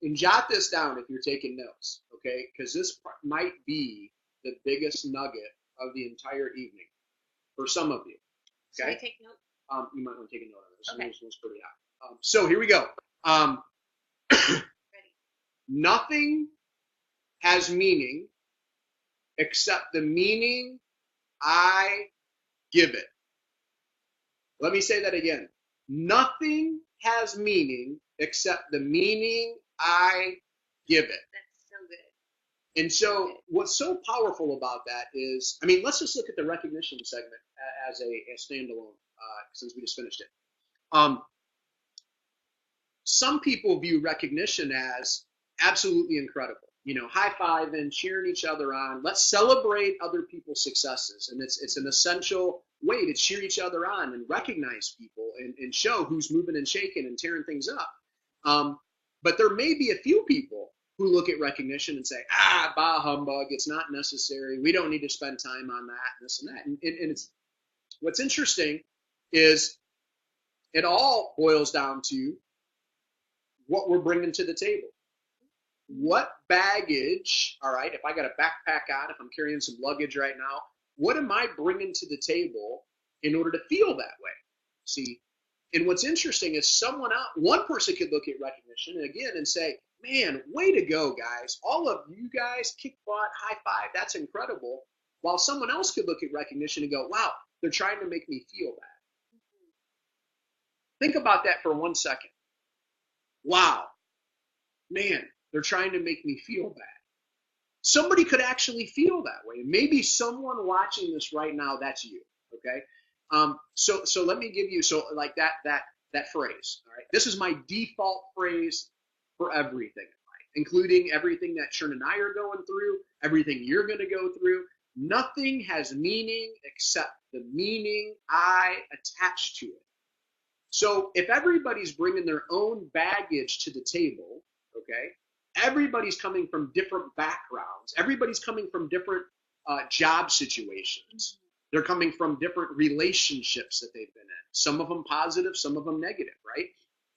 And jot this down if you're taking notes, okay? Because this might be the biggest nugget of the entire evening for some of you. Okay? Should I take notes? You might want to take a note of this. Okay. This one's pretty hot. So here we go. Ready. Nothing has meaning except the meaning I give it. Let me say that again. Nothing has meaning except the meaning I give it. That's so good. And so what's so powerful about that is, I mean, let's just look at the recognition segment as a standalone, since we just finished it. Some people view recognition as absolutely incredible. You know, high-fiving, cheering each other on. Let's celebrate other people's successes. And it's an essential way to cheer each other on and recognize people and show who's moving and shaking and tearing things up. But there may be a few people who look at recognition and say, bah humbug, it's not necessary. We don't need to spend time on that, and this and that. And it's what's interesting is it all boils down to what we're bringing to the table. What baggage, all right, if I got a backpack on, if I'm carrying some luggage right now, what am I bringing to the table in order to feel that way? See, and what's interesting is one person could look at recognition again and say, man, way to go, guys. All of you guys kick butt, high five, that's incredible. While someone else could look at recognition and go, wow, they're trying to make me feel bad. Think about that for 1 second. Wow, man, they're trying to make me feel bad. Somebody could actually feel that way. Maybe someone watching this right now, that's you, okay? So let me give you, like that phrase, all right? This is my default phrase for everything in life, including everything that Chern and I are going through, everything you're going to go through. Nothing has meaning except the meaning I attach to it. So if everybody's bringing their own baggage to the table, okay, everybody's coming from different backgrounds. Everybody's coming from different job situations. They're coming from different relationships that they've been in. Some of them positive, some of them negative, right?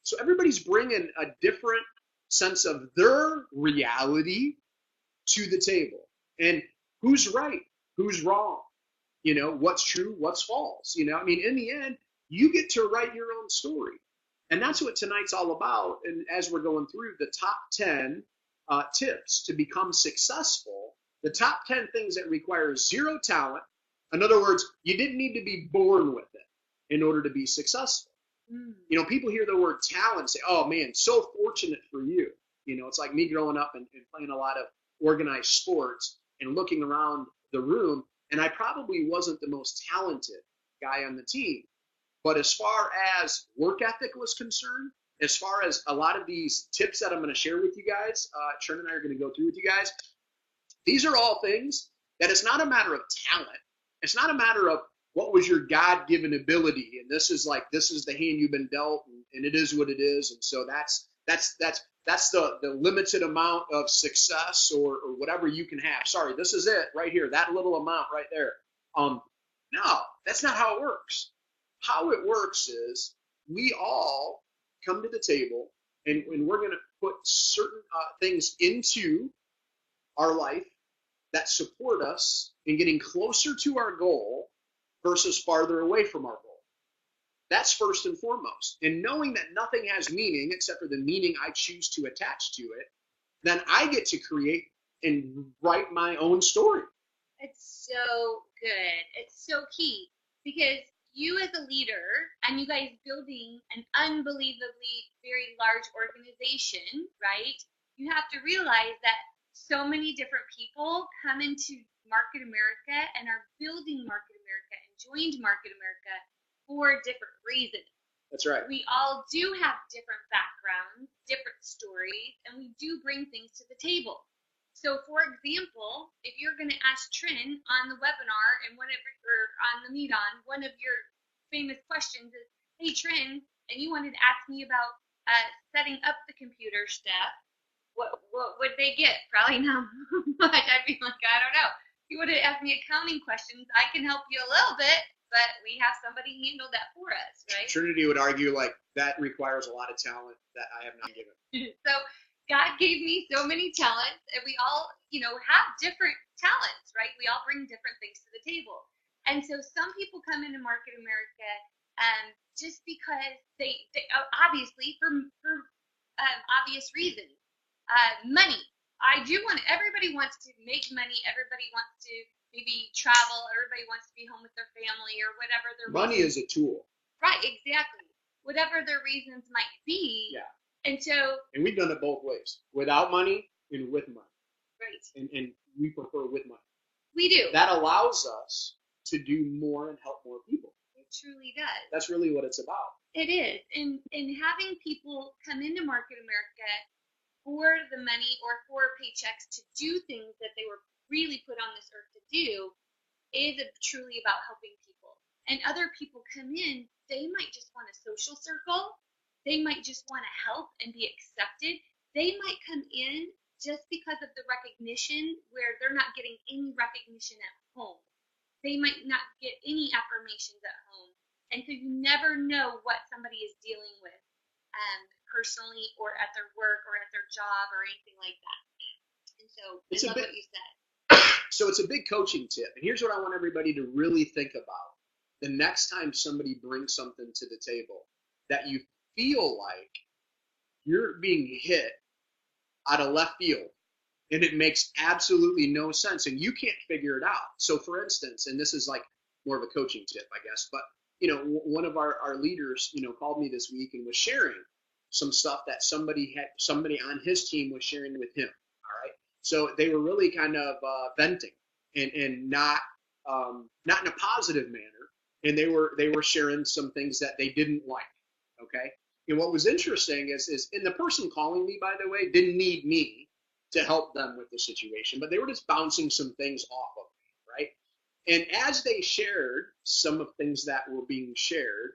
So everybody's bringing a different sense of their reality to the table. And who's right? Who's wrong? You know, what's true? What's false? You know, I mean, in the end, you get to write your own story. And that's what tonight's all about. And as we're going through the top 10 tips to become successful, the top 10 things that require zero talent. In other words, you didn't need to be born with it in order to be successful. You know, people hear the word talent and say, oh man, so fortunate for you. You know, it's like me growing up and playing a lot of organized sports and looking around the room, and I probably wasn't the most talented guy on the team. But as far as work ethic was concerned, as far as a lot of these tips that I'm going to share with you guys, Chern and I are going to go through with you guys, these are all things that it's not a matter of talent. It's not a matter of what was your God-given ability, and this is the hand you've been dealt, and it is what it is, and so that's the limited amount of success or whatever you can have. Sorry, this is it right here, that little amount right there. No, that's not how it works. How it works is we all come to the table, and we're going to put certain things into our life that support us in getting closer to our goal versus farther away from our goal. That's first and foremost. And knowing that nothing has meaning except for the meaning I choose to attach to it, then I get to create and write my own story. It's so good. It's so key because you as a leader and you guys building an unbelievably very large organization, right? You have to realize that so many different people come into Market America and are building Market America and joined Market America for different reasons. That's right. We all do have different backgrounds, different stories, and we do bring things to the table. So, for example, if you're going to ask Trin on the webinar and on the meet on, one of your famous questions is, hey, Trin, and you wanted to ask me about setting up the computer stuff, what would they get? Probably not much. I'd be like, I don't know. If you would have asked me accounting questions, I can help you a little bit, but we have somebody handle that for us, right? Trinity would argue like that requires a lot of talent that I have not given. So God gave me so many talents, and we all, have different talents, right? We all bring different things to the table. And so some people come into Market America just because they obviously for obvious reasons. Money. Everybody wants to make money. Everybody wants to maybe travel. Everybody wants to be home with their family or whatever their money reasons. is a tool. Right, exactly. Whatever their reasons might be. Yeah. And we've done it both ways. Without money and with money. Right. And we prefer with money. We do. That allows us to do more and help more people. It truly does. That's really what it's about. It is. And having people come into Market America for the money or for paychecks to do things that they were really put on this earth to do is truly about helping people. And other people come in, they might just want a social circle. They might just want to help and be accepted. They might come in just because of the recognition where they're not getting any recognition at home. They might not get any affirmations at home. And so you never know what somebody is dealing with personally or at their work or at their job or anything like that. And so I love what you said. So it's a big coaching tip. And here's what I want everybody to really think about. The next time somebody brings something to the table that you feel like you're being hit out of left field and it makes absolutely no sense and you can't figure it out. So for instance, and this is like more of a coaching tip, I guess, but one of our leaders, called me this week and was sharing some stuff that somebody on his team was sharing with him. All right. So they were really kind of venting and not in a positive manner. And they were sharing some things that they didn't like. Okay. And what was interesting is and the person calling me, by the way, didn't need me to help them with the situation, but they were just bouncing some things off of me. Right. And as they shared some of things that were being shared,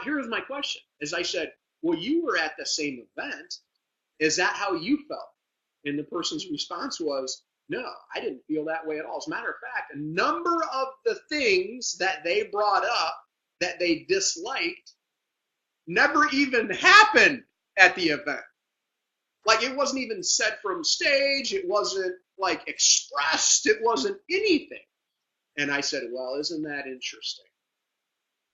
here was my question. As I said, well, you were at the same event. Is that how you felt? And the person's response was, no, I didn't feel that way at all. As a matter of fact, a number of the things that they brought up that they disliked never even happened at the event. Like it wasn't even said from stage. It wasn't like expressed. It wasn't anything. And I said, well, isn't that interesting?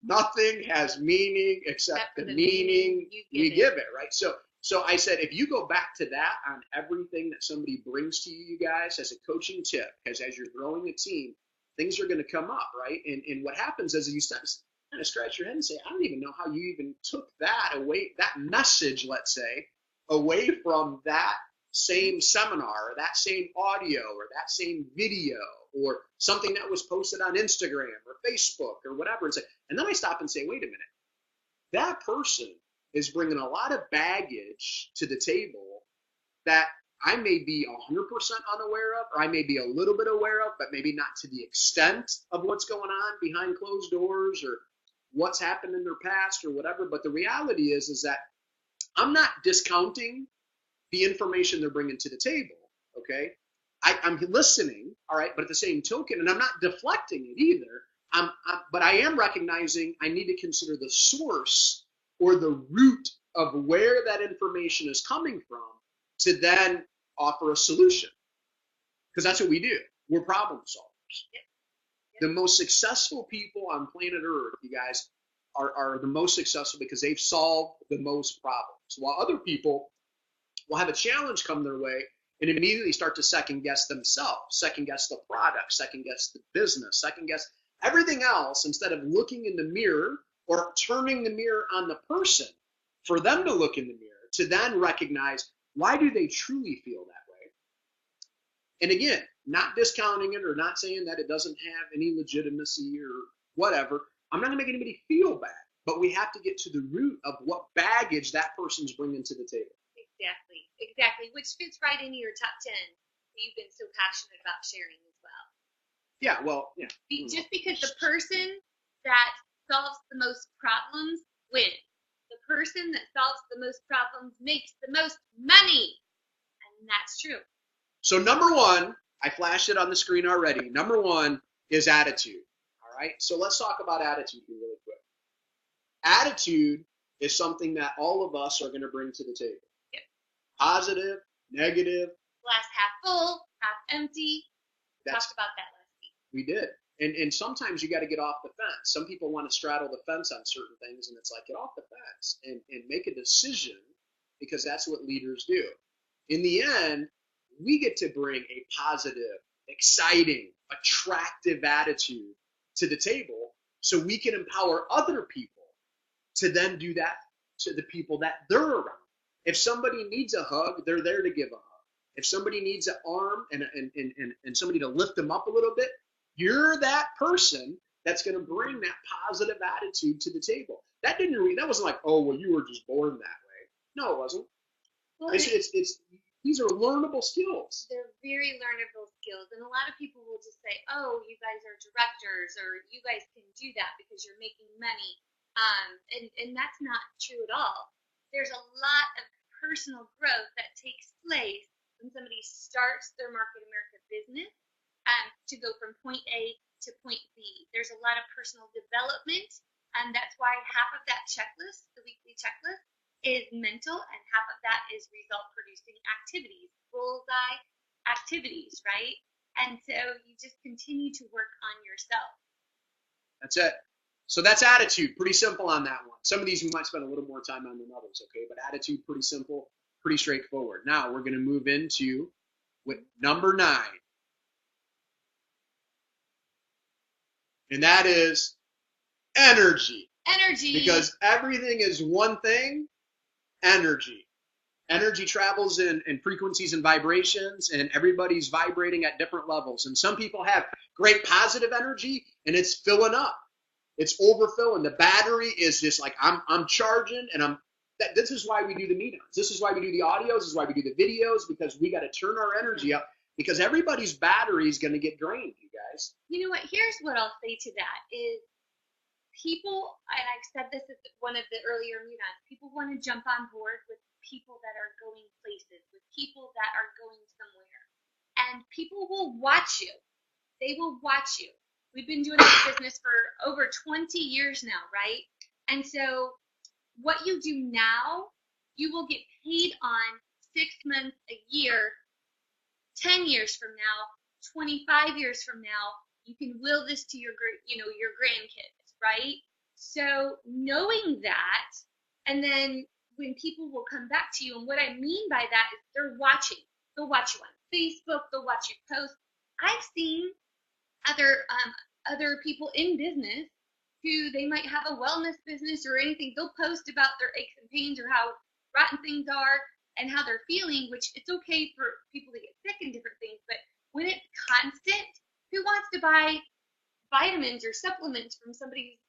Nothing has meaning except the meaning we give it, right? So I said, if you go back to that on everything that somebody brings to you guys as a coaching tip, because as you're growing a team, things are going to come up, right? And what happens is you start to kind of scratch your head and say, I don't even know how you even took that away, that message, let's say, away from that same seminar or that same audio or that same video or something that was posted on Instagram or Facebook or whatever. And then I stop and say, wait a minute, that person is bringing a lot of baggage to the table that I may be 100% unaware of, or I may be a little bit aware of, but maybe not to the extent of what's going on behind closed doors or what's happened in their past or whatever. But the reality is that I'm not discounting the information they're bringing to the table, okay? I'm listening, all right, but at the same token, and I'm not deflecting it either, but I am recognizing I need to consider the source or the root of where that information is coming from to then offer a solution. Because that's what we do. We're problem solvers. Yep. The most successful people on planet Earth, you guys, are the most successful because they've solved the most problems. While other people will have a challenge come their way and immediately start to second guess themselves, second guess the product, second guess the business, second guess everything else instead of looking in the mirror or turning the mirror on the person for them to look in the mirror to then recognize why do they truly feel that way. And again, not discounting it or not saying that it doesn't have any legitimacy or whatever. I'm not going to make anybody feel bad, but we have to get to the root of what baggage that person's bringing to the table. Exactly, which fits right into your top 10 that you've been so passionate about sharing as well. Yeah, well, yeah. Just because the person that solves the most problems wins. The person that solves the most problems makes the most money. And that's true. So number one, I flashed it on the screen already. Number one is attitude. All right, so let's talk about attitude here really quick. Attitude is something that all of us are going to bring to the table. Positive, negative. Glass half full, half empty. Talked about that last week. We did. And sometimes you got to get off the fence. Some people want to straddle the fence on certain things, and it's like, get off the fence and make a decision, because that's what leaders do. In the end, we get to bring a positive, exciting, attractive attitude to the table so we can empower other people to then do that to the people that they're around. If somebody needs a hug, they're there to give a hug. If somebody needs an arm and somebody to lift them up a little bit, you're that person that's going to bring that positive attitude to the table. That wasn't like, oh, well, you were just born that way. No, it wasn't. Well, These are learnable skills. They're very learnable skills. And a lot of people will just say, oh, you guys are directors, or you guys can do that because you're making money. And that's not true at all. There's a lot of personal growth that takes place when somebody starts their Market America business to go from point A to point B. There's a lot of personal development, and that's why half of that checklist, the weekly checklist, is mental, and half of that is result-producing activities, bullseye activities, right? And so you just continue to work on yourself. That's it. So that's attitude. Pretty simple on that one. Some of these we might spend a little more time on than others, okay? But attitude, pretty simple, pretty straightforward. Now we're going to move into with number 9. And that is energy. Energy. Because everything is one thing, energy. Energy travels in frequencies and vibrations, and everybody's vibrating at different levels. And some people have great positive energy, and it's filling up. It's overfilling. The battery is just like, I'm charging, and this is why we do the meetups. This is why we do the audios. This is why we do the videos, because we got to turn our energy up, because everybody's battery is going to get drained, you guys. You know what? Here's what I'll say to that is people, and I've said this at one of the earlier meetups, people want to jump on board with people that are going places, with people that are going somewhere. And people will watch you. They will watch you. We've been doing this business for over 20 years now, right? And so what you do now, you will get paid on 6 months, a year, 10 years from now, 25 years from now. You can will this to your grandkids, right? So knowing that, and then when people will come back to you, and what I mean by that is they're watching. They'll watch you on Facebook. They'll watch your posts. I've seen other people in business who they might have a wellness business or anything. They'll post about their aches and pains or how rotten things are and how they're feeling, which it's okay for people to get sick and different things. But when it's constant, who wants to buy vitamins or supplements from somebody,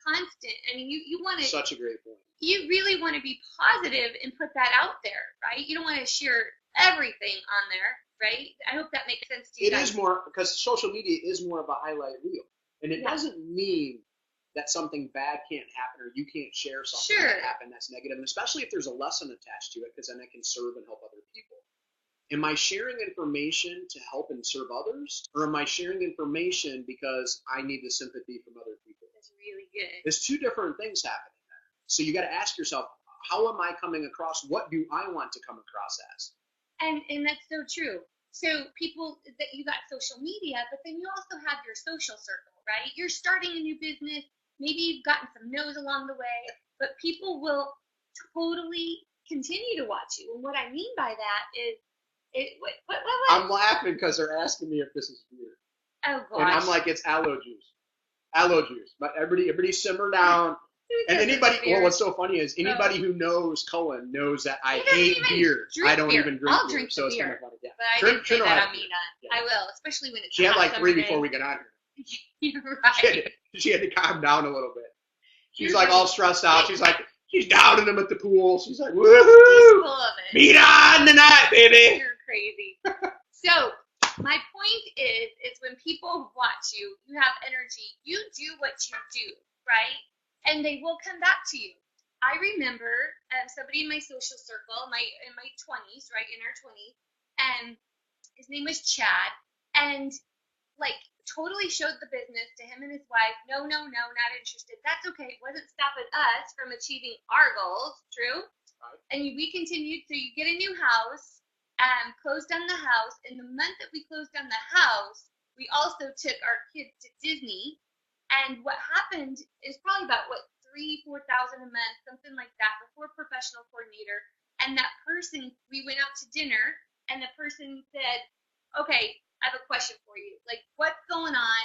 constant? I mean, you want to. Such a great point. You really want to be positive and put that out there, right? You don't want to share everything on there, right? I hope that makes sense to you guys. It is more, because social media is more of a highlight reel. And it doesn't mean that something bad can't happen or you can't share something that happened that's negative, and especially if there's a lesson attached to it, because then it can serve and help other people. Am I sharing information to help and serve others, or am I sharing information because I need the sympathy from other people? That's really good. There's two different things happening there. So you got to ask yourself, how am I coming across? What do I want to come across as? And that's so true. So people, that you got social media, but then you also have your social circle, right? You're starting a new business. Maybe you've gotten some no's along the way, but people will totally continue to watch you. And what I mean by that is, what? I'm laughing because they're asking me if this is weird. Oh, gosh. And I'm like, it's aloe juice. Aloe juice. But everybody simmer down. And anybody, what's so funny is anybody who knows Cullen knows that I hate beer. I don't even drink I'll beer, drink so the beer. It's kind of funny. Yeah. But I didn't say that on Meetup. I will, especially when it's She had like 3 day. before we got on here. You're right. She had to calm down a little bit. She's like all stressed out. She's like, she's downing them at the pool. She's like, woohoo! She's full of it. Meet on tonight, baby. You're crazy. So my point is when people watch you, you have energy. You do what you do, right? And they will come back to you. I remember somebody in my social circle, in my 20s, right, in our 20s, and his name was Chad, and like totally showed the business to him and his wife. No, not interested. That's okay. It wasn't stopping us from achieving our goals. True. Right. And we continued. So you get a new house. house, closed down the house. In the month that we closed down the house, we also took our kids to Disney. And what happened is probably about, $3,000-4,000 a month, something like that, before professional coordinator. And that person, we went out to dinner, and the person said, okay, I have a question for you. Like, what's going on?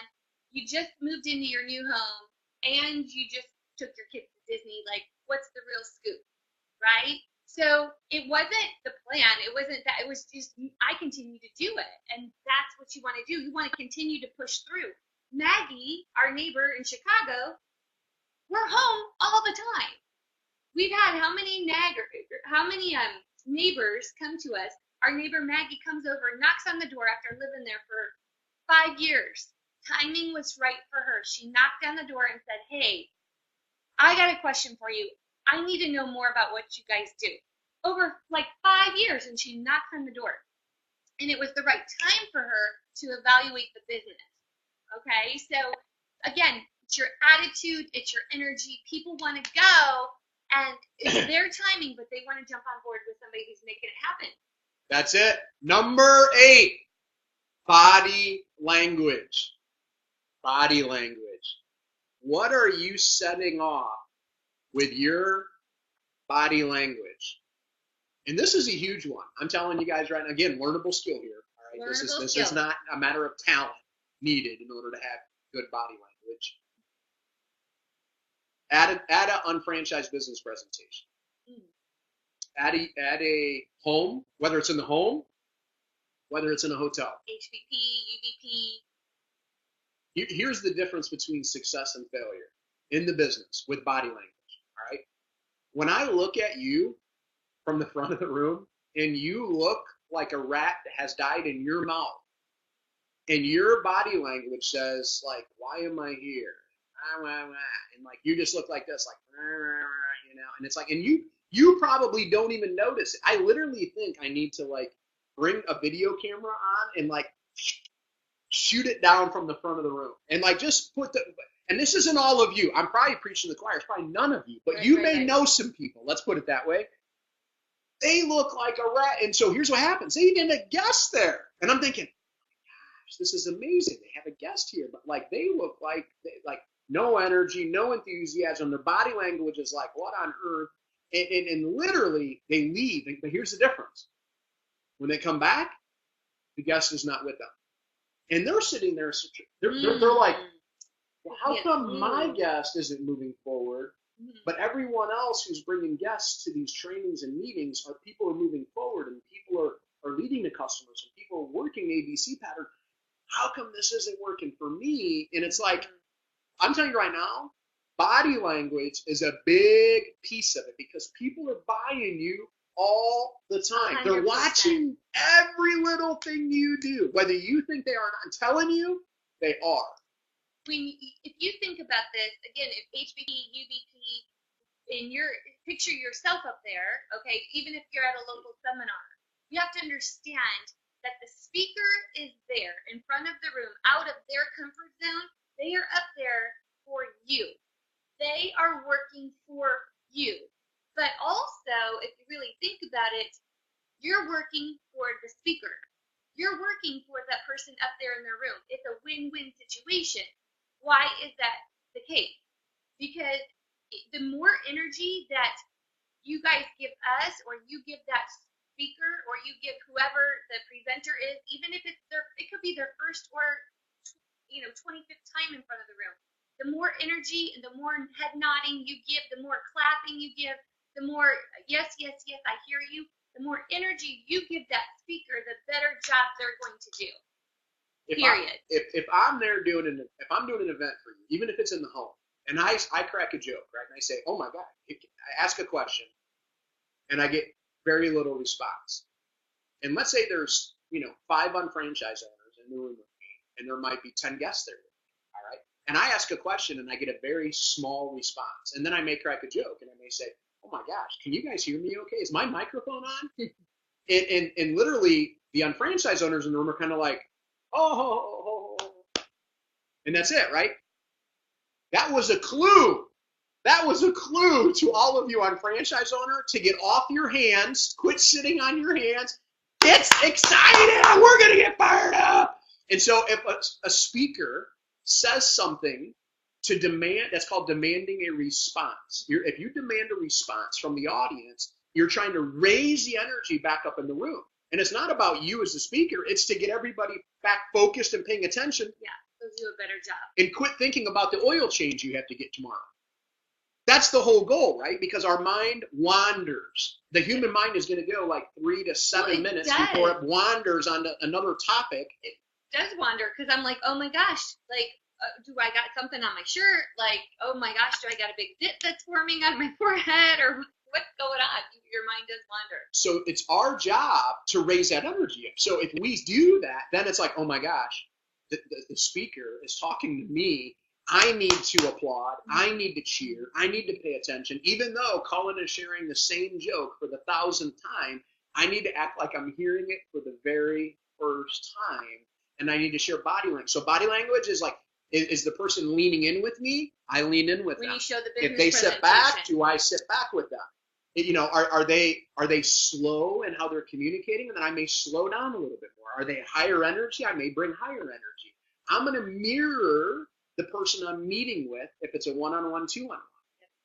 You just moved into your new home, and you just took your kids to Disney. Like, what's the real scoop, right? So it wasn't the plan. It wasn't that. It was just, I continue to do it. And that's what you want to do. You want to continue to push through. Maggie, our neighbor in Chicago, we're home all the time. We've had how many neighbors come to us. Our neighbor Maggie comes over, knocks on the door after living there for 5 years. Timing was right for her. She knocked on the door and said, hey, I got a question for you. I need to know more about what you guys do. Over like 5 years, and she knocked on the door. And it was the right time for her to evaluate the business. Okay, so again, it's your attitude, it's your energy. People want to go, and it's their timing, but they want to jump on board with somebody who's making it happen. That's it. Number 8, body language. Body language. What are you setting off with your body language? And this is a huge one. I'm telling you guys right now, again, learnable skill here. All right, this is not a matter of talent needed in order to have good body language. Add an UnFranchise business presentation. At a home, whether it's in the home, whether it's in a hotel. HVP, UVP. Here's the difference between success and failure in the business with body language. All right. When I look at you from the front of the room and you look like a rat that has died in your mouth, and your body language says, like, why am I here? And like you just look like this, like, and it's like, and you probably don't even notice it. I literally think I need to like bring a video camera on and like shoot it down from the front of the room and like just put and this isn't all of you. I'm probably preaching to the choir. It's probably none of you, but you may know some people. Let's put it that way. They look like a rat. And so here's what happens. They didn't have a guest there. And I'm thinking, this is amazing. They have a guest here, but like they look like no energy, no enthusiasm. Their body language is like, what on earth? And literally they leave. But here's the difference. When they come back, the guest is not with them. And they're sitting there, they're like, well, how come my guest isn't moving forward? But everyone else who's bringing guests to these trainings and meetings are people are moving forward and people are leading to customers and people are working ABC pattern. How come this isn't working for me? And it's like, I'm telling you right now, body language is a big piece of it because people are buying you all the time. 100%. They're watching every little thing you do, whether you think they are or not. I'm telling you, they are. If you think about this, again, if HVP, UVP, picture yourself up there, okay, even if you're at a local seminar, you have to understand that the speaker is there in front of the room, out of their comfort zone. They are up there for you. They are working for you. But also, if you really think about it, you're working for the speaker. You're working for that person up there in their room. It's a win-win situation. Why is that the case? Because the more energy that you guys give us, or you give that speaker, or you give whoever the presenter is, even if it could be their first or 25th time in front of the room. The more energy and the more head nodding you give, the more clapping you give, the more yes, yes, yes, I hear you. The more energy you give that speaker, the better job they're going to do. Period. If I'm there doing an event for you, even if it's in the home, and I crack a joke, right? And I say, oh my God, I ask a question, and I get very little response. And let's say there's 5 UnFranchise owners in the room with me, and there might be 10 guests there with me, all right? And I ask a question, and I get a very small response. And then I may crack a joke, and I may say, oh my gosh, can you guys hear me okay? Is my microphone on? and literally, the UnFranchise owners in the room are kind of like, oh, and that's it, right? That was a clue That was a clue to all of you UnFranchise owner to get off your hands, quit sitting on your hands. It's exciting. We're going to get fired up. And so if a speaker says something to demand, that's called demanding a response. If you demand a response from the audience, you're trying to raise the energy back up in the room. And it's not about you as the speaker. It's to get everybody back focused and paying attention. Yeah, they'll do a better job. And quit thinking about the oil change you have to get tomorrow. That's the whole goal, right? Because our mind wanders. The human mind is going to go like 3 to 7 minutes before it wanders on another topic. It does wander because I'm like, oh my gosh, like, do I got something on my shirt? Like, oh my gosh, do I got a big zit that's forming on my forehead? Or what's going on? Your mind does wander. So it's our job to raise that energy up. So if we do that, then it's like, oh my gosh, the speaker is talking to me. I need to applaud. I need to cheer. I need to pay attention. Even though Cullen is sharing the same joke for the 1,000th time, I need to act like I'm hearing it for the very first time. And I need to share body language. So body language is like, is the person leaning in with me? I lean in with them. When you show the business if they sit back, do I sit back with them? You know, are they slow in how they're communicating? And then I may slow down a little bit more. Are they higher energy? I may bring higher energy. I'm going to mirror the person I'm meeting with if it's a one-on-one, two-on-one.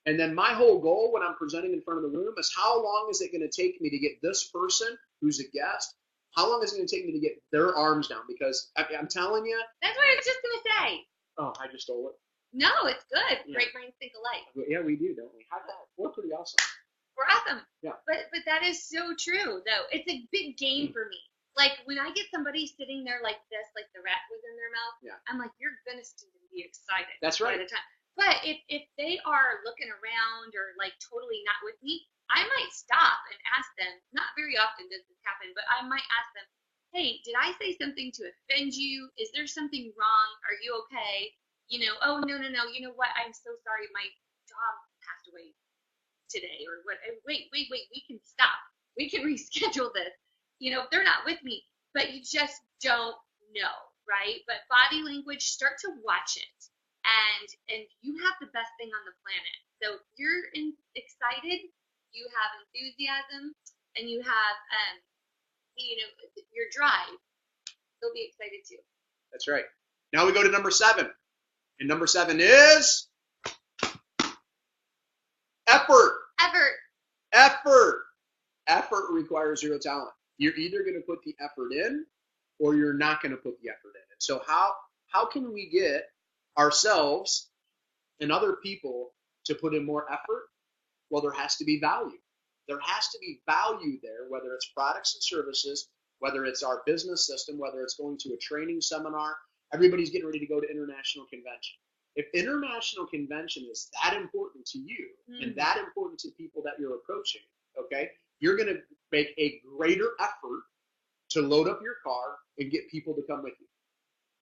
And then my whole goal when I'm presenting in front of the room is how long is it going to take me to get this person who's a guest, how long is it going to take me to get their arms down? Because I'm telling you. That's what I was just going to say. Oh, I just stole it. No, it's good. Yeah. Great brains think alike. Yeah, we do, don't we? High five. We're pretty awesome. We're awesome. Yeah. But that is so true, though. It's a big game for me. Like, when I get somebody sitting there like this, like the rat was in their mouth, I'm like, you're going to be excited. That's right. By the time. But if they are looking around or, like, totally not with me, I might stop and ask them. Not very often does this happen, but I might ask them, hey, did I say something to offend you? Is there something wrong? Are you okay? You know, oh, no. You know what? I'm so sorry. My dog passed away today. Or what? Wait. We can stop. We can reschedule this. You know, if they're not with me, but you just don't know, right? But body language, start to watch it, and you have the best thing on the planet. So if you're excited, you have enthusiasm, and you have, you know, your drive. They'll be excited too. That's right. Now we go to number 7, and number 7 is effort. Effort requires zero talent. You're either going to put the effort in or you're not going to put the effort in. And so how can we get ourselves and other people to put in more effort? Well, there has to be value. There has to be value there, whether it's products and services, whether it's our business system, whether it's going to a training seminar. Everybody's getting ready to go to international convention. If international convention is that important to you and that important to people that you're approaching, okay, you're going to make a greater effort to load up your car and get people to come with you.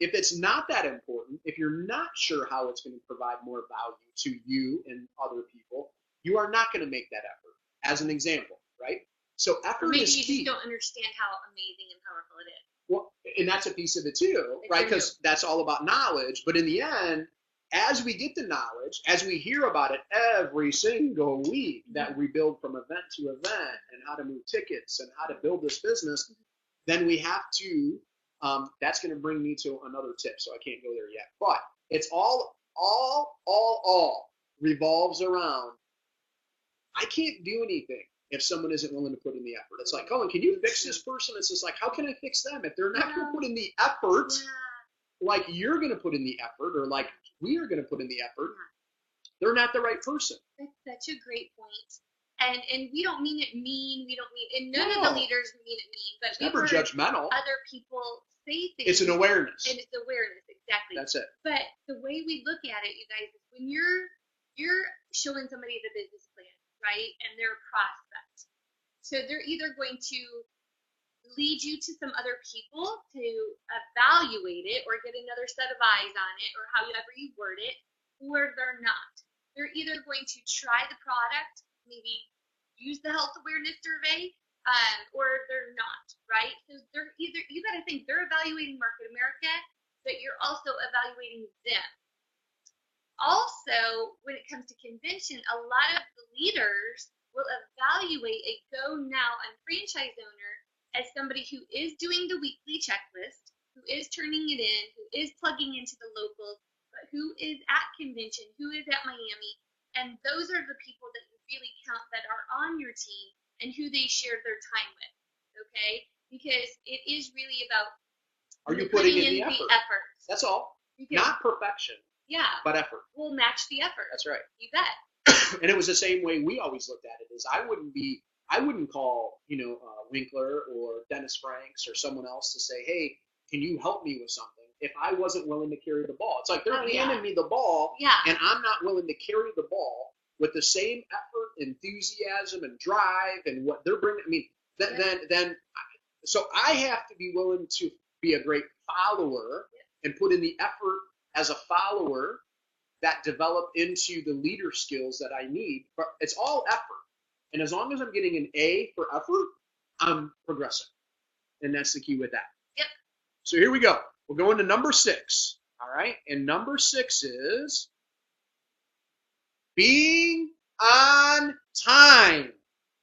If it's not that important, if you're not sure how it's going to provide more value to you and other people, you are not going to make that effort, as an example, right? So effort is key. Maybe you just don't understand how amazing and powerful it is. Well, and that's a piece of it too, right? Because that's all about knowledge. But in the end, as we get the knowledge, as we hear about it every single week, that we build from event to event and how to move tickets and how to build this business, then we have to, that's going to bring me to another tip, so I can't go there yet. But it's all revolves around, I can't do anything if someone isn't willing to put in the effort. It's like, Colin, can you fix this person? It's just like, how can I fix them? If they're not going to put in the effort, like you're going to put in the effort, or like we are going to put in the effort, they're not the right person. That's such a great point. And we don't mean it mean. We don't mean, and none of the leaders mean it mean. But it's never judgmental. Other people say things. It's an awareness. And it's awareness, exactly. That's it. But the way we look at it, you guys, is when you're showing somebody the business plan, right, and their prospect. So they're either going to lead you to some other people to evaluate it or get another set of eyes on it, or however you word it, or they're not. They're either going to try the product, maybe use the health awareness survey, or they're not, right? So they're either, you got to think they're evaluating Market America, but you're also evaluating them. also, when it comes to convention, a lot of the leaders will evaluate a Go Now UnFranchise owner as somebody who is doing the weekly checklist, who is turning it in, who is plugging into the locals, but who is at convention, who is at Miami. And those are the people that you really count that are on your team and who they shared their time with, okay? Because it is really about are you putting in the effort? That's all. Because, not perfection. Yeah. But effort. We'll match the effort. That's right. You bet. And it was the same way we always looked at it. Is I wouldn't call Winkler or Dennis Franks or someone else to say, hey, can you help me with something? If I wasn't willing to carry the ball, it's like they're handing me the ball, and I'm not willing to carry the ball with the same effort, enthusiasm, and drive, and what they're bringing. I mean, then so I have to be willing to be a great follower and put in the effort as a follower that develop into the leader skills that I need. But it's all effort. And as long as I'm getting an A for effort, I'm progressing. And that's the key with that. Yep. So here we go. We're going to number 6. All right. And number 6 is being on time.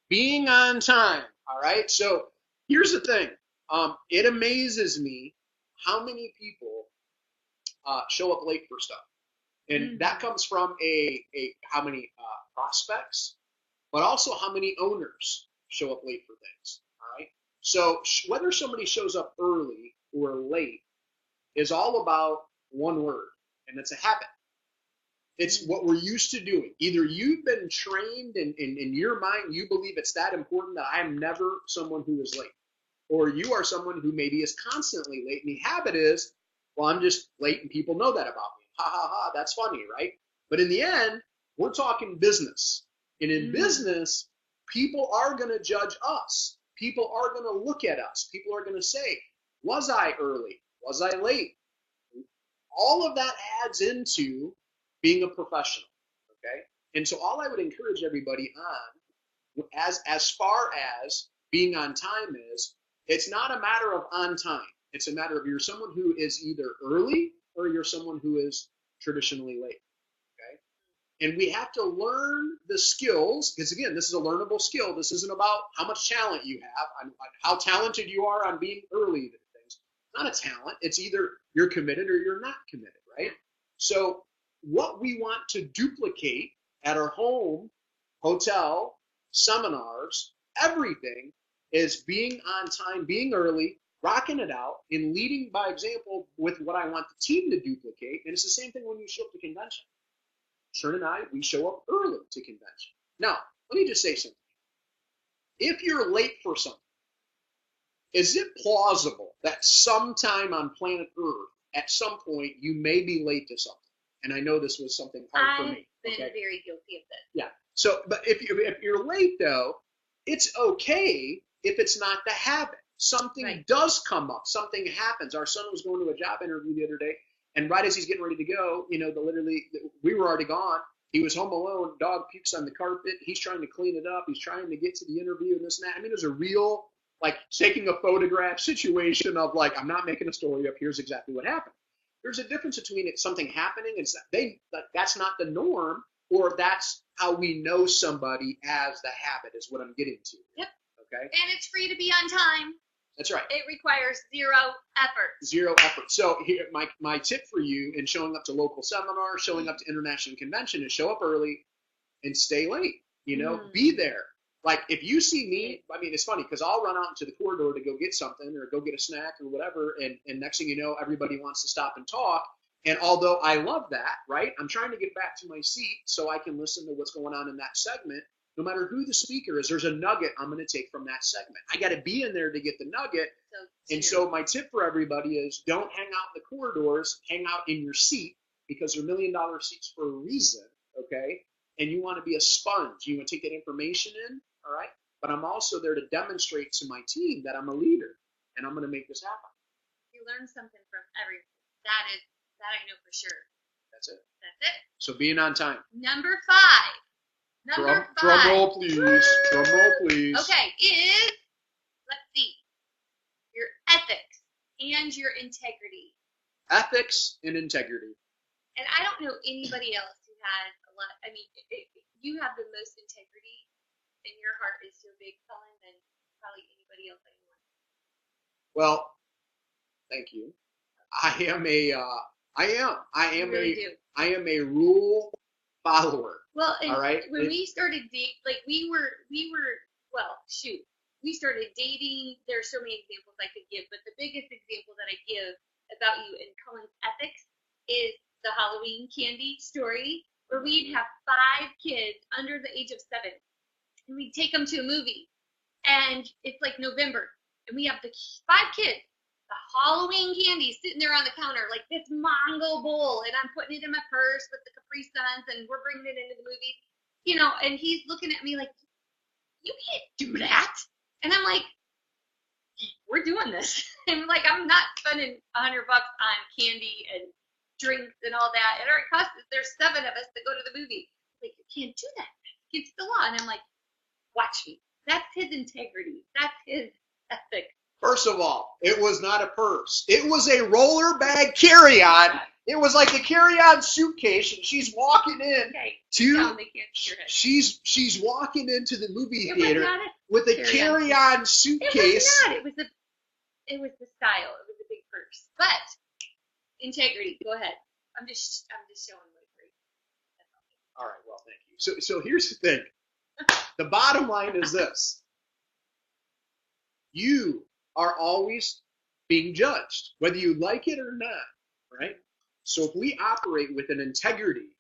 Being on time. All right. So here's the thing. It amazes me how many people show up late for stuff. And that comes from how many prospects, but also how many owners show up late for things. All right. So whether somebody shows up early or late is all about one word, and it's a habit. It's what we're used to doing. Either you've been trained in your mind, you believe it's that important that I am never someone who is late, or you are someone who maybe is constantly late. And the habit is, well, I'm just late and people know that about me. Ha, ha, ha, that's funny, right? But in the end, we're talking business. And in business, people are going to judge us. People are going to look at us. People are going to say, was I early? Was I late? All of that adds into being a professional, okay? And so all I would encourage everybody on, as far as being on time is, it's not a matter of on time. It's a matter of you're someone who is either early or you're someone who is traditionally late, okay? And we have to learn the skills, because again, this is a learnable skill. This isn't about how much talent you have, on how talented you are on being early to things. It's not a talent. It's either you're committed or you're not committed, right? So what we want to duplicate at our home, hotel, seminars, everything is being on time, being early, rocking it out, and leading by example with what I want the team to duplicate. And it's the same thing when you show up to convention. Shern and I, we show up early to convention. Now, let me just say something. If you're late for something, is it plausible that sometime on planet Earth, at some point, you may be late to something? And I know this was something hard for me. I've been very guilty of this. Yeah. So, but if you're late, though, it's okay if it's not the habit. Something does come up. Something happens. Our son was going to a job interview the other day, and right as he's getting ready to go, we were already gone. He was home alone. Dog pukes on the carpet. He's trying to clean it up. He's trying to get to the interview and this and that. I mean, there's a real, taking a photograph situation of, I'm not making a story up. Here's exactly what happened. There's a difference between something happening and that's not the norm, or that's how we know somebody as the habit is what I'm getting to. Yep. Okay. And it's free to be on time. That's right. It requires zero effort. Zero effort. So here, my tip for you in showing up to local seminars, showing up to international convention, is show up early and stay late. Be there. If you see me, I mean, it's funny because I'll run out into the corridor to go get something or go get a snack or whatever, and next thing you know, everybody wants to stop and talk. And although I love that, right, I'm trying to get back to my seat so I can listen to what's going on in that segment. No matter who the speaker is, there's a nugget I'm going to take from that segment. I got to be in there to get the nugget. So my tip for everybody is don't hang out in the corridors, hang out in your seat, because they're $1 million seats for a reason, okay? And you want to be a sponge. You want to take that information in, all right? But I'm also there to demonstrate to my team that I'm a leader, and I'm going to make this happen. You learn something from everything. That I know for sure. That's it. That's it. So being on time. Number 5. Drum roll, please. Drum roll, please. Okay, let's see, your ethics and your integrity. Ethics and integrity. And I don't know anybody else who has a lot. I mean, you have the most integrity, and your heart is so big, Colin, than probably anybody else I know. Well, thank you. I am a rule follower. Well, and all right. When we started dating, like we were. Well, shoot. We started dating. There's so many examples I could give, but the biggest example that I give about you and Colin's ethics is the Halloween candy story, where we'd have 5 kids under the age of 7, and we'd take them to a movie, and it's like November, and we have the 5 kids, the Halloween candy sitting there on the counter, like this Mongo bowl, and I'm putting it in my purse with the Capri Suns, and we're bringing it into the movie, and he's looking at me like, you can't do that. And I'm like, we're doing this. And like, I'm not spending $100 on candy and drinks and all that. It already costs us. There's 7 of us that go to the movie. Like, you can't do that. It's the law. And I'm like, watch me. That's his integrity. That's his ethic. First of all, it was not a purse. It was a roller bag carry-on. It was like a carry-on suitcase, and she's walking in she's walking into the movie theater with a carry-on suitcase. It was not. It was the style. It was a big purse. But integrity. Go ahead. I'm just showing what it's great. All right. Well, thank you. So here's the thing. The bottom line is this: you are always being judged, whether you like it or not, right? So if we operate with an integrity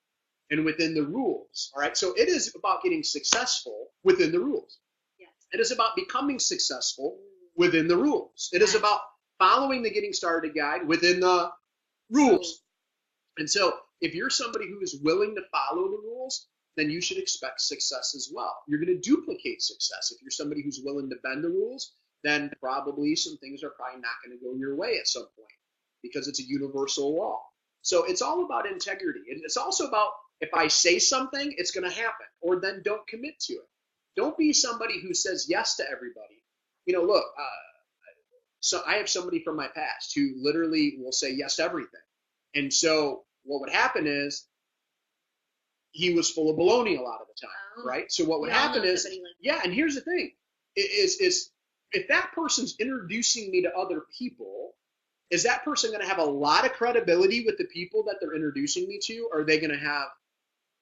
and within the rules, all right? So it is about getting successful within the rules. Yes. It is about becoming successful within the rules. It is about following the Getting Started Guide within the rules. And so if you're somebody who is willing to follow the rules, then you should expect success as well. You're going to duplicate success. If you're somebody who's willing to bend the rules, then probably some things are probably not going to go your way at some point because it's a universal law. So it's all about integrity. And it's also about, if I say something, it's going to happen, or then don't commit to it. Don't be somebody who says yes to everybody. Look, so I have somebody from my past who literally will say yes to everything. And so what would happen is he was full of baloney a lot of the time, right? So what would happen is, and here's the thing, is if that person's introducing me to other people, is that person going to have a lot of credibility with the people that they're introducing me to, or are they going to have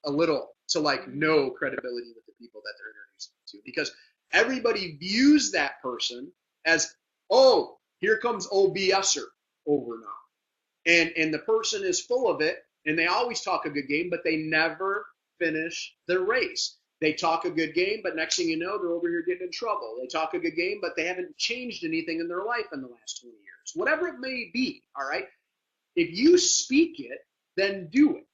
a little to no credibility with the people that they're introducing me to? Because everybody views that person as, oh, here comes old BSer over now. And the person is full of it, and they always talk a good game, but they never finish their race. They talk a good game, but next thing you know, they're over here getting in trouble. They talk a good game, but they haven't changed anything in their life in the last 20 years. Whatever it may be, all right? If you speak it, then do it.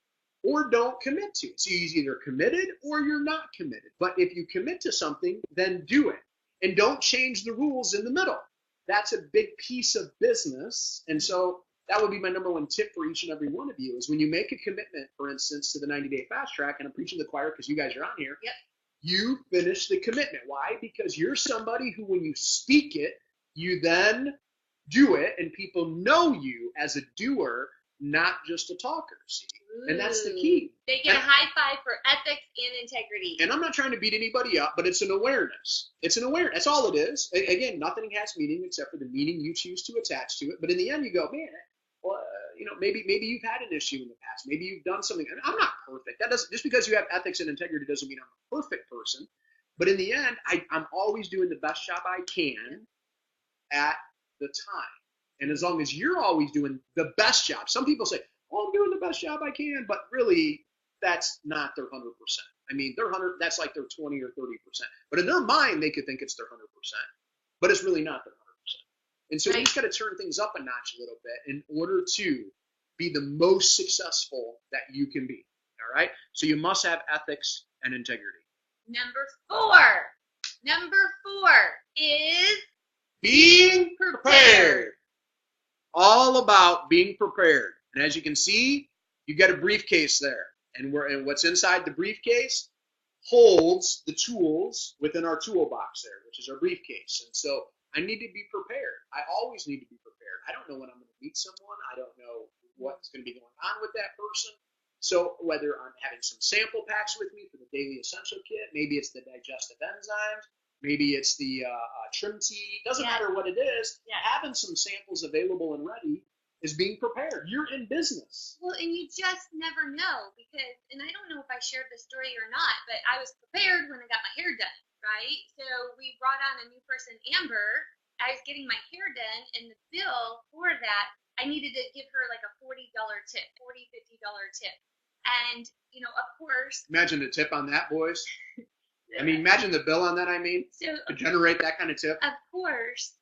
Or don't commit to it. So you're either committed or you're not committed. But if you commit to something, then do it. And don't change the rules in the middle. That's a big piece of business. And so that would be my number one tip for each and every one of you, is when you make a commitment, for instance, to the 90-day fast track, and I'm preaching to the choir because you guys are on here, you finish the commitment. Why? Because you're somebody who, when you speak it, you then do it, and people know you as a doer, not just a talker. See? And that's the key. They get a high five for ethics and integrity. And I'm not trying to beat anybody up, but it's an awareness. It's an awareness. That's all it is. Again, nothing has meaning except for the meaning you choose to attach to it. But in the end, you go, man, well, maybe you've had an issue in the past. Maybe you've done something. I'm not perfect. That doesn't, just because you have ethics and integrity doesn't mean I'm a perfect person. But in the end, I'm always doing the best job I can at the time. And as long as you're always doing the best job, some people say, oh, I'm doing the best job I can, but really that's not their 100%. I mean, their 100, that's like their 20 or 30%. But in their mind, they could think it's their 100%, but it's really not their 100%. And so you just got to turn things up a notch a little bit in order to be the most successful that you can be. All right. So you must have ethics and integrity. Number four is being prepared. All about being prepared. And as you can see, you got a briefcase there. And what's inside the briefcase holds the tools within our toolbox there, which is our briefcase. And so I need to be prepared. I always need to be prepared. I don't know when I'm going to meet someone. I don't know what's going to be going on with that person. So whether I'm having some sample packs with me for the daily essential kit, maybe it's the digestive enzymes, maybe it's the trim tea, doesn't matter what it is, having some samples available and ready is being prepared. You're in business. Well, and you just never know because, and I don't know if I shared the story or not, but I was prepared when I got my hair done, right? So we brought on a new person, Amber. I was getting my hair done, and the bill for that, I needed to give her like a $40 tip, $50 tip. And, you know, of course. Imagine the tip on that, boys. I mean, imagine the bill on that, so, to generate that kind of tip. Of course.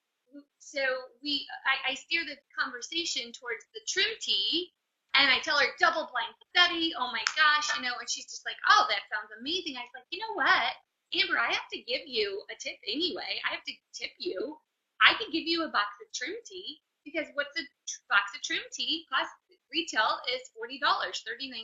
So I steer the conversation towards the trim tea, and I tell her double blind study. Oh my gosh, you know, and she's just like, oh, that sounds amazing. I was like, you know what, Amber, I have to give you a tip anyway. I have to tip you. I could give you a box of trim tea because what's a box of trim tea cost retail is $40, $39.95,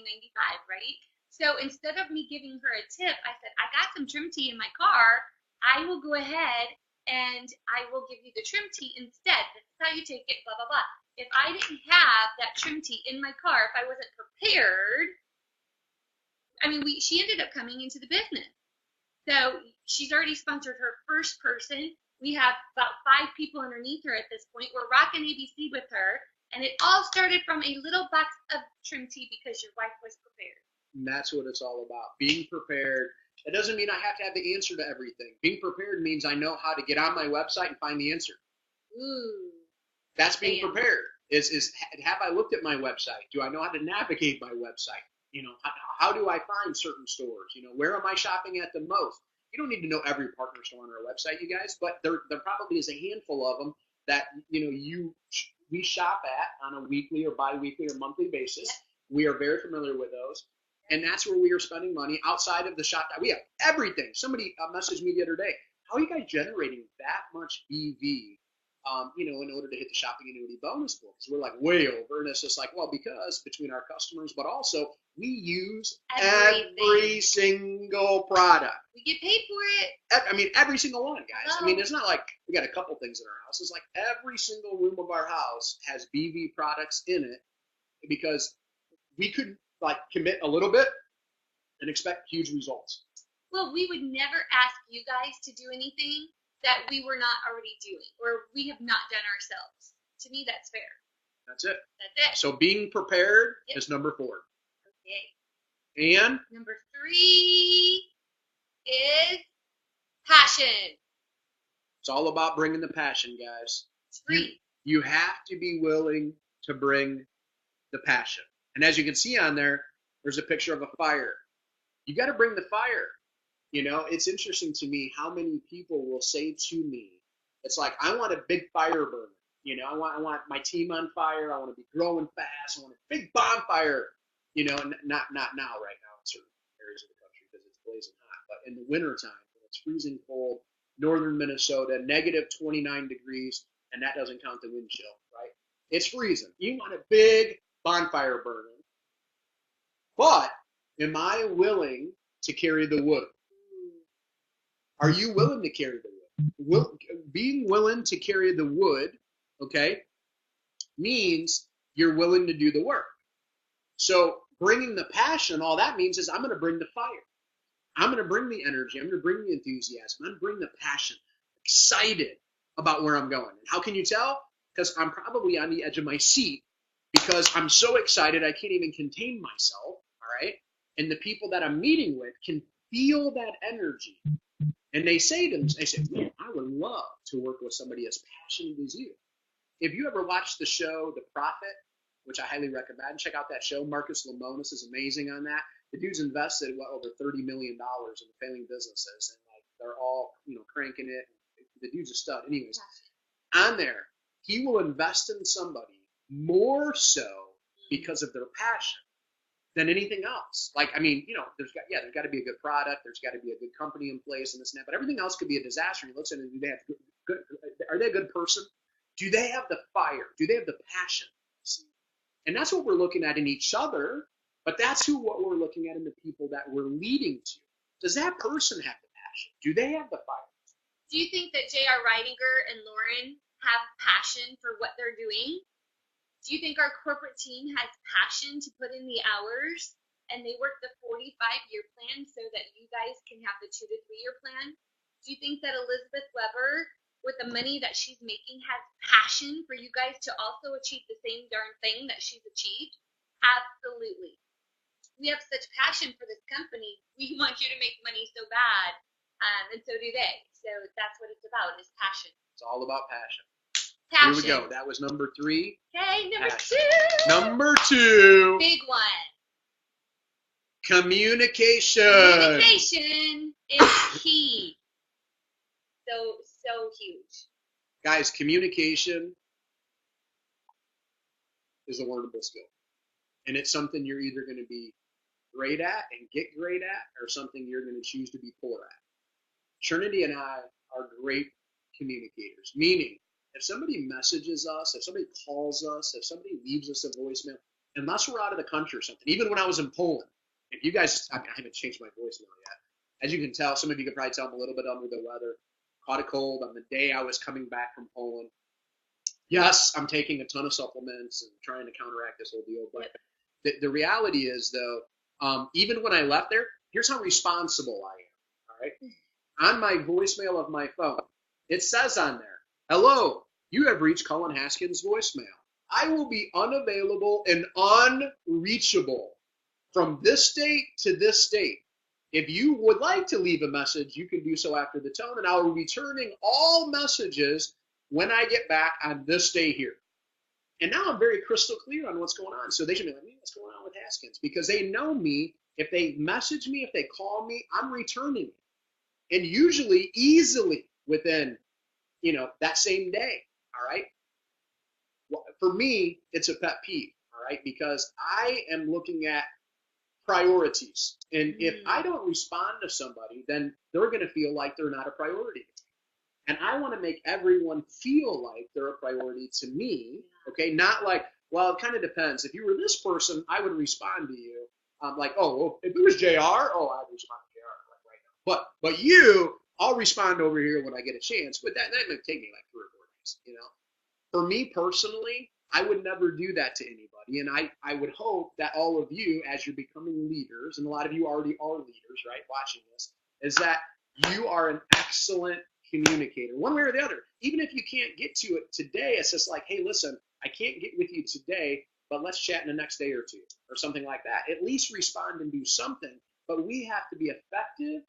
right? So instead of me giving her a tip, I said, I got some trim tea in my car. I will go ahead and I will give you the trim tea instead. This is how you take it, blah, blah, blah. If I didn't have that trim tea in my car, if I wasn't prepared, I mean, she ended up coming into the business. So she's already sponsored her first person. We have about 5 people underneath her at this point. We're rocking ABC with her. And it all started from a little box of trim tea because your wife was prepared. And that's what it's all about, being prepared. It doesn't mean I have to have the answer to everything. Being prepared means I know how to get on my website and find the answer. Ooh. That's being prepared. Is have I looked at my website? Do I know how to navigate my website? You know, how do I find certain stores? You know, where am I shopping at the most? You don't need to know every partner store on our website, you guys, but there probably is a handful of them that, you know, we shop at on a weekly or bi-weekly or monthly basis. Yep. We are very familiar with those. And that's where we are spending money outside of the shop. We have everything. Somebody messaged me the other day. How are you guys generating that much BV, you know, in order to hit the shopping annuity bonus pool? Because we're like way over. And it's just like, well, because between our customers, but also we use every single product. We get paid for it. I mean, every single one, guys. I mean, it's not like we got a couple things in our house. It's like every single room of our house has BV products in it because we could like commit a little bit and expect huge results. Well, we would never ask you guys to do anything that we were not already doing or we have not done ourselves. To me, that's fair. That's it. That's it. So being prepared is number 4. Okay. And number 3 is passion. It's all about bringing the passion, guys. It's free. You have to be willing to bring the passion. And as you can see on there, there's a picture of a fire. You got to bring the fire. You know, it's interesting to me how many people will say to me, it's like, I want a big fire burner. You know, I want my team on fire. I want to be growing fast. I want a big bonfire. You know, not now right now in certain areas of the country because it's blazing hot. But in the wintertime, when it's freezing cold, northern Minnesota, negative 29 degrees, and that doesn't count the wind chill, right? It's freezing. You want a big bonfire burning. But am I willing to carry the wood? Are you willing to carry the wood? Being willing to carry the wood, okay, means you're willing to do the work. So bringing the passion, all that means is I'm going to bring the fire. I'm going to bring the energy. I'm going to bring the enthusiasm. I'm going to bring the passion. Excited about where I'm going. And how can you tell? Because I'm probably on the edge of my seat because I'm so excited I can't even contain myself, all right? And the people that I'm meeting with can feel that energy. And they say to them, man, I would love to work with somebody as passionate as you. If you ever watched the show The Prophet, which I highly recommend, check out that show. Marcus Lemonis is amazing on that. The dude's invested over $30 million in failing businesses, and like they're all, you know, cranking it. The dude's a stud. Anyways, on there, he will invest in somebody more so because of their passion than anything else. Like, I mean, you know, there's got to be a good product, there's got to be a good company in place, and this and that. But everything else could be a disaster. He looks at it, do they have good? Are they a good person? Do they have the fire? Do they have the passion? And that's what we're looking at in each other. But that's what we're looking at in the people that we're leading to. Does that person have the passion? Do they have the fire? Do you think that J.R. Reidinger and Lauren have passion for what they're doing? Do you think our corporate team has passion to put in the hours? and they work the 45-year plan so that you guys can have the 2 to 3 year plan. Do you think that Elizabeth Weber, with the money that she's making, has passion for you guys to also achieve the same darn thing that she's achieved? Absolutely. We have such passion for this company. We want you to make money so bad, and so do they. So that's what it's about, is passion. It's all about passion. Passion. Here we go. That was number 3. Okay, number Passion. 2. Number 2. Big one. Communication. Communication is key. So huge. Guys, communication is a learnable skill. And it's something you're either going to be great at and get great at, or something you're going to choose to be poor at. Trinity and I are great communicators, meaning if somebody messages us, if somebody calls us, if somebody leaves us a voicemail, unless we're out of the country or something, even when I was in Poland, if you guys, I haven't changed my voicemail yet. As you can tell, some of you could probably tell I'm a little bit under the weather. Caught a cold on the day I was coming back from Poland. Yes, I'm taking a ton of supplements and trying to counteract this whole deal, but the reality is, though, even when I left there, here's how responsible I am, all right? On my voicemail of my phone, it says on there, "Hello, you have reached Cullen Haskins' voicemail. I will be unavailable and unreachable from this date to this date. If you would like to leave a message, you can do so after the tone, and I will be returning all messages when I get back on this day here." And now I'm very crystal clear on what's going on. So they should be like, "Man, what's going on with Haskins?" Because they know me. If they message me, if they call me, I'm returning it. And usually easily within, that same day, all right? Well, for me, it's a pet peeve, all right? Because I am looking at priorities. And if I don't respond to somebody, then they're going to feel like they're not a priority. And I want to make everyone feel like they're a priority to me, okay? Not like, well, it kind of depends. If you were this person, I would respond to you. Like, oh, well, if it was JR, I'd respond to JR like right now. But you, I'll respond over here when I get a chance. But that might take me like 3 or 4 days, For me personally, I would never do that to anybody. And I would hope that all of you, as you're becoming leaders, and a lot of you already are leaders, right, watching this, is that you are an excellent communicator, one way or the other. Even if you can't get to it today, it's just like, hey, listen, I can't get with you today, but let's chat in the next day or 2 or something like that. At least respond and do something. But we have to be effective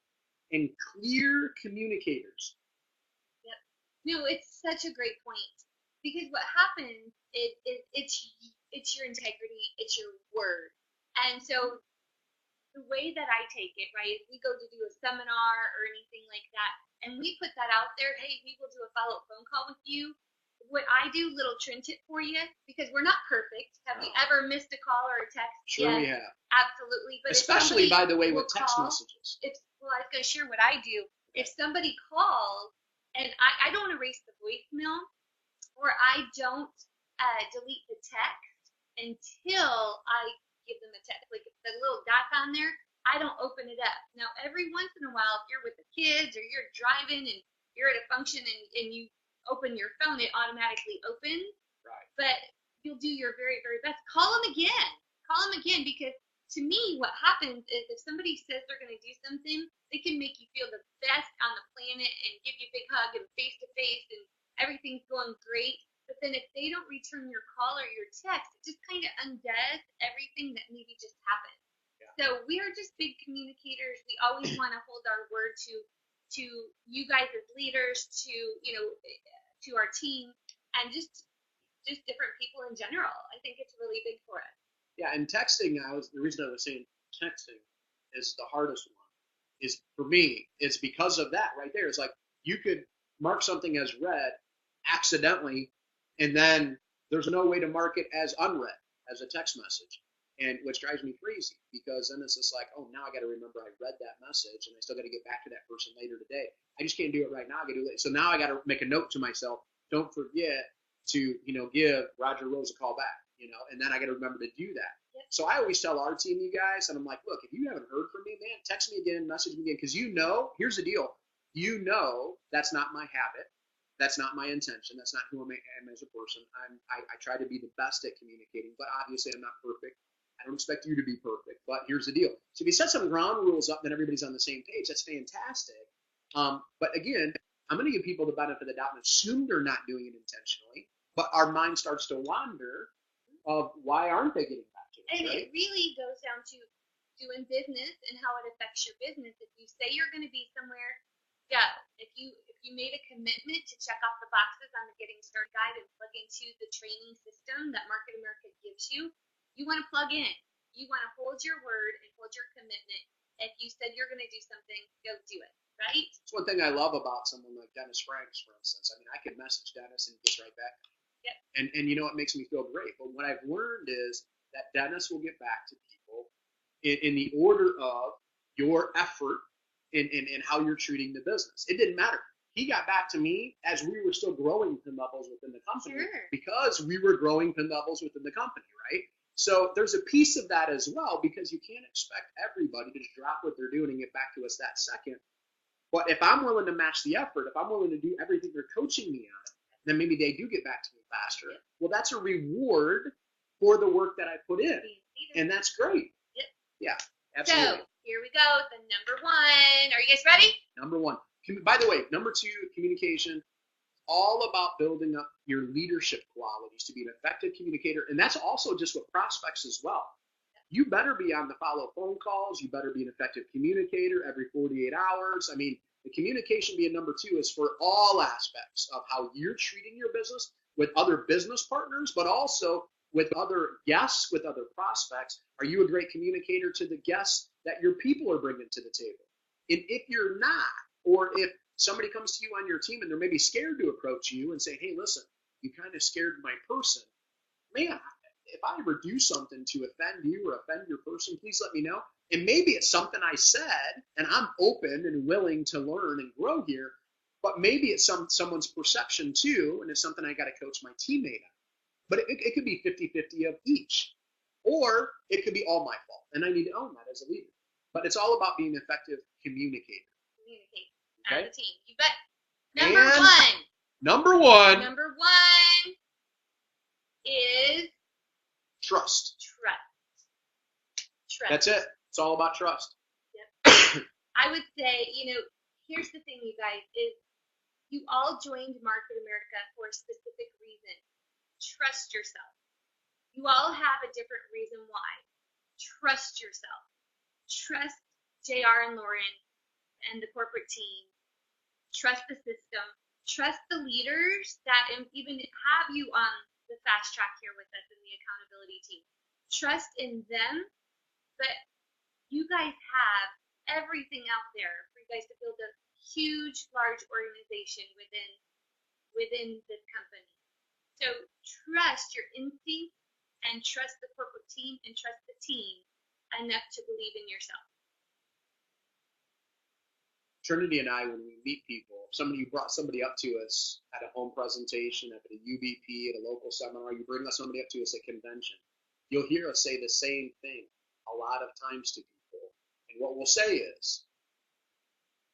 and clear communicators. Yep. No, it's such a great point. Because what happens is it's your integrity, it's your word. And so the way that I take it, right, is we go to do a seminar or anything like that, and we put that out there, hey, we will do a follow-up phone call with you. What I do, little trend tip for you, because we're not perfect. Have you ever missed a call or a text? Sure, yes, we have. Absolutely. But especially, by the way, with text messages. Well, I was going to share what I do. If somebody calls, and I don't erase the voicemail, or I don't delete the text until I give them a text. Like the little dot on there, I don't open it up. Now, every once in a while, if you're with the kids or you're driving and you're at a function and you open your phone, it automatically opens. Right. But you'll do your very, very best. Call them again. Call them again, because to me, what happens is if somebody says they're going to do something, they can make you feel the best on the planet and give you a big hug and face-to-face and everything's going great. But then if they don't return your call or your text, it just kind of undoes everything that maybe just happened. Yeah. So we are just big communicators. We always want to hold our word to you guys as leaders, to our team, and just different people in general. I think it's really big for us. Yeah, and texting, the reason I was saying texting is the hardest one. Is for me, it's because of that right there. It's like you could mark something as read accidentally, and then there's no way to mark it as unread, as a text message, and which drives me crazy, because then it's just like, oh, now I got to remember I read that message, and I still got to get back to that person later today. I just can't do it right now. I got to do it. So now I got to make a note to myself, don't forget to, give Roger Rose a call back, and then I got to remember to do that. Yep. So I always tell our team, you guys, and I'm like, look, if you haven't heard from me, man, text me again, message me again, because here's the deal. That's not my habit. That's not my intention. That's not who I am as a person. I try to be the best at communicating, but obviously I'm not perfect. I don't expect you to be perfect, but here's the deal. So if you set some ground rules up, then everybody's on the same page. That's fantastic. But again, I'm going to give people the benefit of the doubt and assume they're not doing it intentionally, but our mind starts to wander of why aren't they getting back to it, And right? it really goes down to doing business and how it affects your business. If you say you're going to be somewhere, go. If you made a commitment to check off the boxes on the Getting Started Guide and plug into the training system that Market America gives you, you want to plug in. You want to hold your word and hold your commitment. If you said you're going to do something, go do it, right? It's one thing I love about someone like Dennis Franks, for instance. I mean, I can message Dennis and he gets right back. Yep. And you know, it makes me feel great. But what I've learned is that Dennis will get back to people in the order of your effort and how you're treating the business. It didn't matter. He got back to me as we were still growing pin levels within the company because we were growing pin levels within the company, right? So there's a piece of that as well, because you can't expect everybody to just drop what they're doing and get back to us that second. But if I'm willing to match the effort, if I'm willing to do everything they're coaching me on, then maybe they do get back to me faster. Well, that's a reward for the work that I put in. And that's great. Yep. Yeah, absolutely. So here we go. The number one. Are you guys ready? Number one. By the way, number two, communication. All about building up your leadership qualities to be an effective communicator. And that's also just with prospects as well. You better be on the follow phone calls. You better be an effective communicator every 48 hours. I mean, the communication being number two is for all aspects of how you're treating your business with other business partners, but also with other guests, with other prospects. Are you a great communicator to the guests that your people are bringing to the table? And if you're not, or if somebody comes to you on your team and they're maybe scared to approach you and say, hey, listen, you kind of scared my person. Man, if I ever do something to offend you or offend your person, please let me know. And maybe it's something I said, and I'm open and willing to learn and grow here, but maybe it's someone's perception too, and it's something I got to coach my teammate on. But it could be 50-50 of each, or it could be all my fault, and I need to own that as a leader. But it's all about being an effective communicator. Communicate Okay? as a team. You bet. Number one. Number one is trust. Trust. That's it. It's all about trust. Yep. I would say, here's the thing, you guys, is you all joined Market America for a specific reason. Trust yourself. You all have a different reason why. Trust yourself. Trust JR and Lauren and the corporate team. Trust the system. Trust the leaders that even have you on the fast track here with us in the accountability team. Trust in them, but you guys have everything out there for you guys to build a huge, large organization within this company. So trust your instincts and trust the corporate team and trust the team enough to believe in yourself. Trinity and I, when we meet people, you brought somebody up to us at a home presentation, at a UBP, at a local seminar, you bring somebody up to us at convention, you'll hear us say the same thing a lot of times to people. And what we'll say is,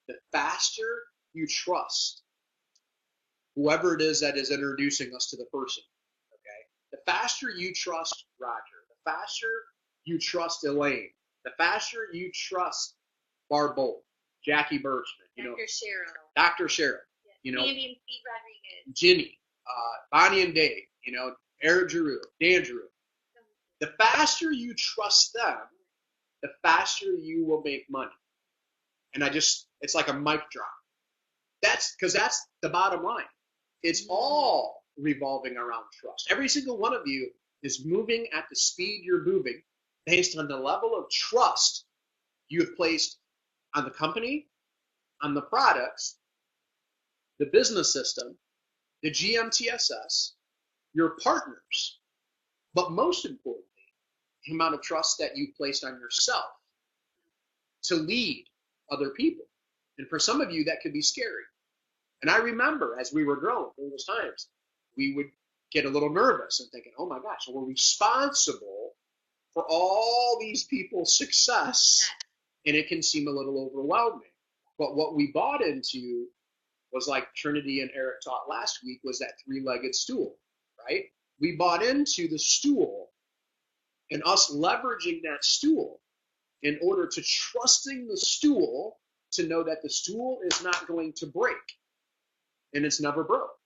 the faster you trust whoever it is that is introducing us to the person, okay? The faster you trust Roger, the faster you trust Elaine, the faster you trust Barb Bolt, Jackie Birchman, Dr. Cheryl, yes. Andy and Steve Rodriguez, Ginny, Bonnie and Dave, Eric Giroux, Dan Giroux. The faster you trust them, the faster you will make money. And it's like a mic drop. That's the bottom line. It's all revolving around trust. Every single one of you is moving at the speed you're moving based on the level of trust you have placed on the company, on the products, the business system, the GMTSS, your partners, but most importantly, the amount of trust that you placed on yourself to lead other people. And for some of you, that could be scary. And I remember as we were growing, there was times we would get a little nervous and thinking, oh my gosh, we're responsible for all these people's success. And it can seem a little overwhelming. But what we bought into was, like Trinity and Eric taught last week, was that three-legged stool, right? We bought into the stool, and us leveraging that stool in order to trusting the stool to know that the stool is not going to break, and it's never broke.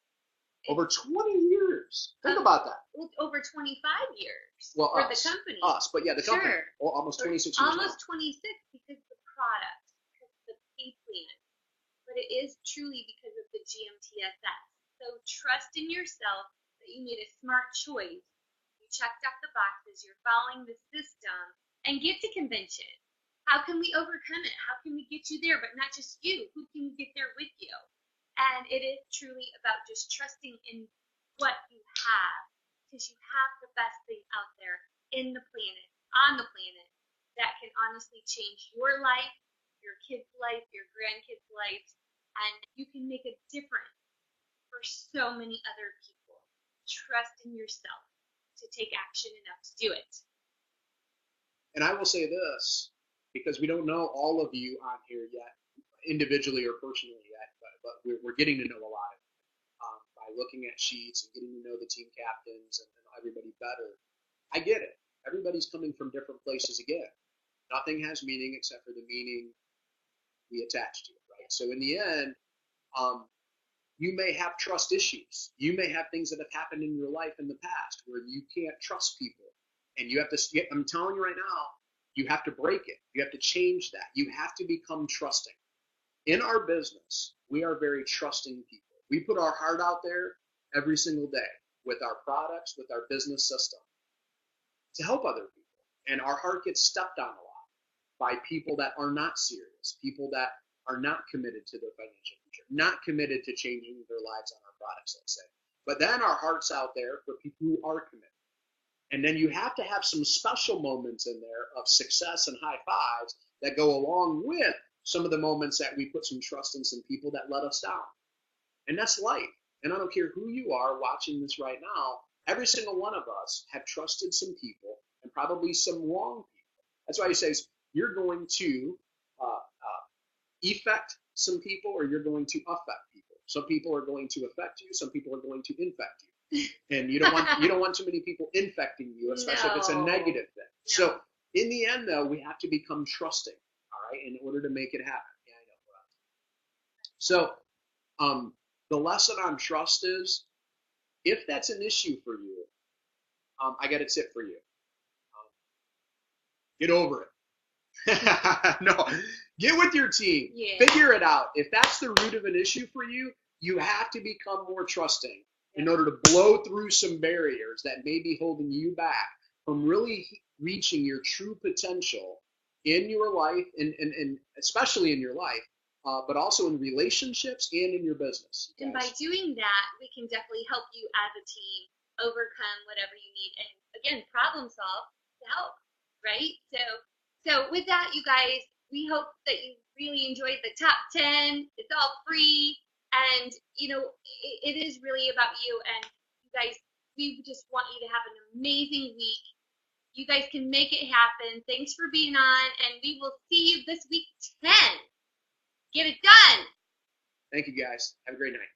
Over 20 years. Think about that. Over 25 years well, for us, the company. Us, but yeah, the company. Sure. Well, almost 26 years. Almost 26 because of the product, because of the pay plan. But it is truly because of the GMTSS. So trust in yourself that you made a smart choice. You checked off the boxes. You're following the system, and get to convention. How can we overcome it? How can we get you there? But not just you. Who can get there with you? And it is truly about just trusting in what you have, because you have the best thing out there on the planet, that can honestly change your life, your kids' life, your grandkids' life, and you can make a difference for so many other people. Trust in yourself to take action enough to do it. And I will say this, because we don't know all of you on here yet, individually or personally yet, but we're getting to know a lot of you by looking at sheets and getting to know the team captains and everybody better. I get it. Everybody's coming from different places again. Nothing has meaning except for the meaning we attach to it, right? So in the end, you may have trust issues. You may have things that have happened in your life in the past where you can't trust people. And you have to, I'm telling you right now, you have to break it. You have to change that. You have to become trusting. In our business, we are very trusting people. We put our heart out there every single day with our products, with our business system to help other people. And our heart gets stepped on a lot by people that are not serious, people that are not committed to their financial future, not committed to changing their lives on our products, let's say. But then our heart's out there for people who are committed. And then you have to have some special moments in there of success and high fives that go along with some of the moments that we put some trust in some people that let us down. And that's life. And I don't care who you are watching this right now, every single one of us have trusted some people and probably some wrong people. That's why he says you're going to effect some people or you're going to affect people. Some people are going to affect you. Some people are going to infect you. And you don't want too many people infecting you, especially if it's a negative thing. No. So in the end, though, we have to become trusting, all right, in order to make it happen. Yeah, I know. So the lesson on trust is, if that's an issue for you, I got a tip for you. Get over it. No, get with your team. Yeah. Figure it out. If that's the root of an issue for you, you have to become more trusting in order to blow through some barriers that may be holding you back from really reaching your true potential in your life, and especially in your life, but also in relationships and in your business. And by doing that, we can definitely help you as a team overcome whatever you need. And again, problem solve to help, right? So with that, you guys, we hope that you really enjoyed the top 10. It's all free. And, it is really about you. And you guys, we just want you to have an amazing week. You guys can make it happen. Thanks for being on. And we will see you this week 10. Get it done. Thank you, guys. Have a great night.